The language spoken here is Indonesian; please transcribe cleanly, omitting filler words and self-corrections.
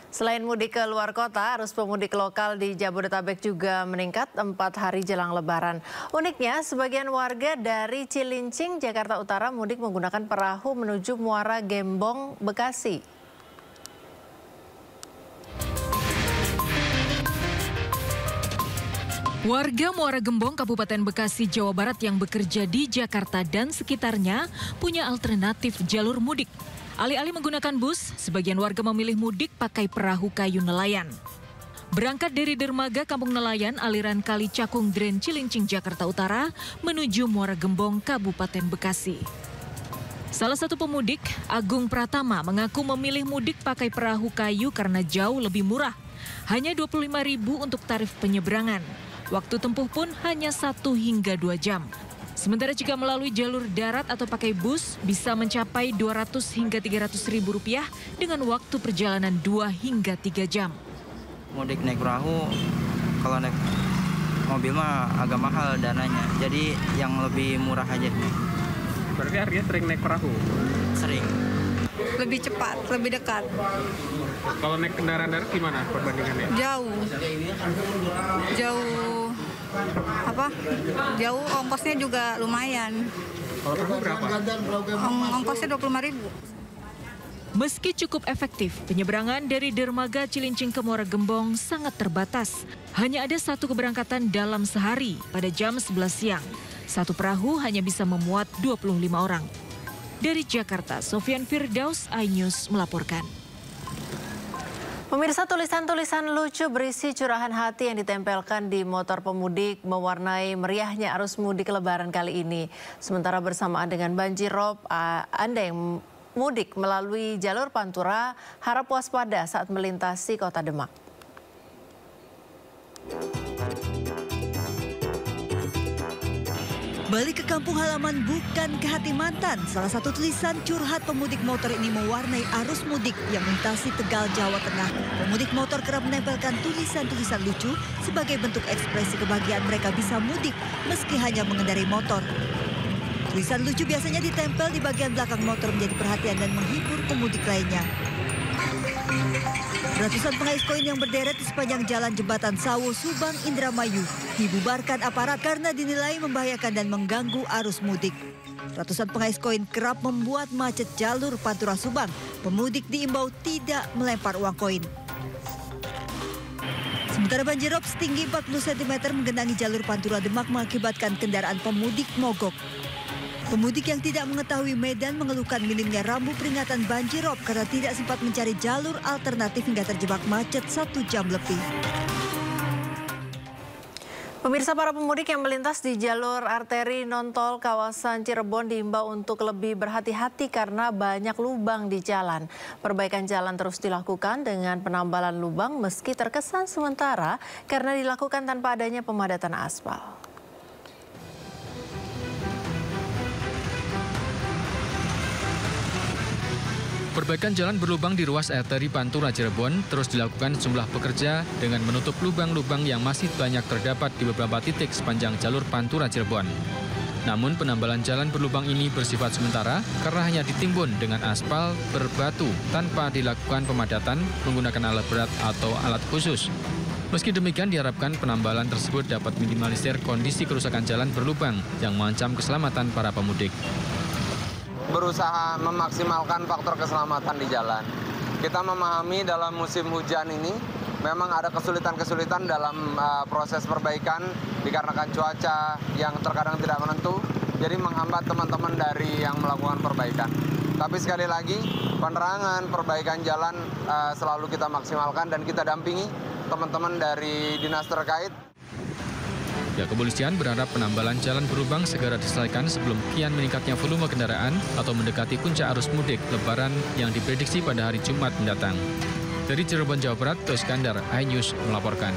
Selain mudik ke luar kota, arus pemudik lokal di Jabodetabek juga meningkat 4 hari jelang Lebaran. Uniknya, sebagian warga dari Cilincing, Jakarta Utara mudik menggunakan perahu menuju Muara Gembong, Bekasi. Warga Muara Gembong, Kabupaten Bekasi, Jawa Barat yang bekerja di Jakarta dan sekitarnya punya alternatif jalur mudik. Alih-alih menggunakan bus, sebagian warga memilih mudik pakai perahu kayu nelayan. Berangkat dari dermaga Kampung Nelayan, aliran Kali Cakung Dren Cilincing, Jakarta Utara, menuju Muara Gembong, Kabupaten Bekasi. Salah satu pemudik, Agung Pratama, mengaku memilih mudik pakai perahu kayu karena jauh lebih murah. Hanya Rp25.000 untuk tarif penyeberangan. Waktu tempuh pun hanya 1 hingga 2 jam. Sementara jika melalui jalur darat atau pakai bus, bisa mencapai Rp200 hingga Rp300.000 dengan waktu perjalanan 2 hingga 3 jam. Mudik naik perahu, kalau naik mobil mah agak mahal dananya, jadi yang lebih murah aja nih. Berarti harganya sering naik perahu? Sering. Lebih cepat, lebih dekat. Kalau naik kendaraan darat gimana perbandingannya? Jauh ongkosnya juga lumayan. Kalau perahu berapa? Ongkosnya Rp25.000. Meski cukup efektif, penyeberangan dari dermaga Cilincing ke Muara Gembong sangat terbatas. Hanya ada 1 keberangkatan dalam sehari pada jam 11 siang. 1 perahu hanya bisa memuat 25 orang. Dari Jakarta, Sofian Firdaus, iNews melaporkan. Pemirsa, tulisan-tulisan lucu berisi curahan hati yang ditempelkan di motor pemudik mewarnai meriahnya arus mudik Lebaran kali ini. Sementara bersamaan dengan banjirop, Anda yang mudik melalui jalur Pantura harap waspada saat melintasi kota Demak. Balik ke kampung halaman bukan ke hati mantan. Salah satu tulisan curhat pemudik motor ini mewarnai arus mudik yang melintasi Tegal, Jawa Tengah. Pemudik motor kerap menempelkan tulisan-tulisan lucu sebagai bentuk ekspresi kebahagiaan mereka bisa mudik meski hanya mengendarai motor. Tulisan lucu biasanya ditempel di bagian belakang motor menjadi perhatian dan menghibur pemudik lainnya. Ratusan pengais koin yang berderet di sepanjang jalan jembatan Sawo, Subang, Indramayu dibubarkan aparat karena dinilai membahayakan dan mengganggu arus mudik. Ratusan pengais koin kerap membuat macet jalur Pantura Subang. Pemudik diimbau tidak melempar uang koin. Sementara banjirop setinggi 40 cm menggenangi jalur Pantura Demak mengakibatkan kendaraan pemudik mogok. Pemudik yang tidak mengetahui medan mengeluhkan minimnya rambu peringatan banjirop karena tidak sempat mencari jalur alternatif hingga terjebak macet 1 jam lebih. Pemirsa, para pemudik yang melintas di jalur arteri non-tol kawasan Cirebon diimbau untuk lebih berhati-hati karena banyak lubang di jalan. Perbaikan jalan terus dilakukan dengan penambalan lubang meski terkesan sementara karena dilakukan tanpa adanya pemadatan aspal. Perbaikan jalan berlubang di ruas arteri Pantura Cirebon terus dilakukan sejumlah pekerja dengan menutup lubang-lubang yang masih banyak terdapat di beberapa titik sepanjang jalur Pantura Cirebon. Namun penambalan jalan berlubang ini bersifat sementara karena hanya ditimbun dengan aspal berbatu tanpa dilakukan pemadatan menggunakan alat berat atau alat khusus. Meski demikian diharapkan penambalan tersebut dapat minimalisir kondisi kerusakan jalan berlubang yang mengancam keselamatan para pemudik. Berusaha memaksimalkan faktor keselamatan di jalan. Kita memahami dalam musim hujan ini memang ada kesulitan-kesulitan dalam proses perbaikan dikarenakan cuaca yang terkadang tidak menentu, jadi menghambat teman-teman dari yang melakukan perbaikan. Tapi sekali lagi, penerangan perbaikan jalan selalu kita maksimalkan dan kita dampingi teman-teman dari dinas terkait. Ya, kepolisian berharap penambalan jalan berlubang segera diselesaikan sebelum kian meningkatnya volume kendaraan atau mendekati puncak arus mudik Lebaran yang diprediksi pada hari Jumat mendatang. Dari Cirebon, Jawa Barat, Toskandar, iNews melaporkan.